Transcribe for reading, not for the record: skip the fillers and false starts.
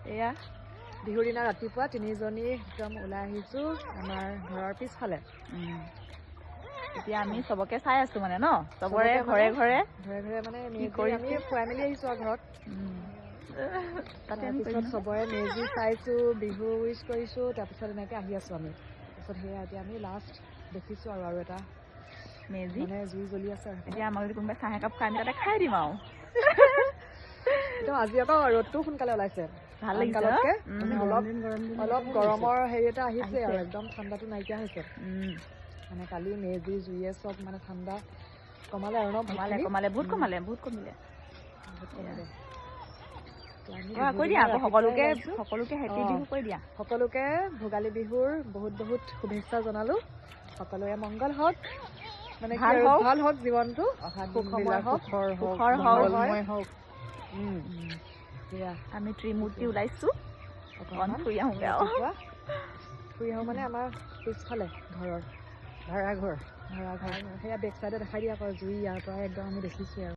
এয়া বিহুৰ দিনা ৰাতিপুৱা তিনিজনী একদম ওলাই আহিছোঁ আমাৰ ঘৰৰ পিছফালে। এতিয়া আমি চবকে চাই আছো মানে ন চবৰে ঘৰে ঘৰে মানে আমি খুৱাই মেলি আহিছোঁ আৰু ঘৰত। তাৰপিছত চবৰে মেজি চাইছোঁ, বিহু উইচ কৰিছোঁ, তাৰপিছত এনেকৈ আহি আছোঁ আমি। তাৰপিছত সেয়া এতিয়া আমি লাষ্ট দেখিছোঁ আৰু এটা মেজি মানে জুই জ্বলি আছে। এতিয়া আমাক যদি কোনোবাই চাহ একাপ খাই আমি তাতে খাই দিম আৰু। একদম আজি আকৌ ৰ'দটো সোনকালে ওলাইছে, ভাল লাগিছে মানে অলপ গৰমৰ হেৰি এটা আহিছে আৰু একদম ঠাণ্ডাটো নাইকিয়া হৈছে। মানে কালি মেজি জুইয়ে চব মানে ঠাণ্ডা কমালে আৰু ন? কমালে বহুত কমিলে। কৈ দিয়া আকৌ সকলোকে হেপী বিহু কৈ দিয়া। সকলোকে ভোগালী বিহুৰ বহুত বহুত শুভেচ্ছা জনালোঁ। সকলোৰে মংগল হওক, মানে ভাল হওক জীৱনটো, সুখময় হওক, মংগলময় হওক। আমি ত্ৰিমূৰ্তি ওলাইছোঁ অকণমান ফুৰি আহোঁগৈ আৰু। ফুৰি আহোঁ মানে আমাৰ পিছফালে ঘৰৰ ভাড়াঘৰ সেয়া বেক চাইডে দেখাই দিয়া আকৌ জুই ইয়াৰ পৰা একদম আমি দেখিছোঁ আৰু।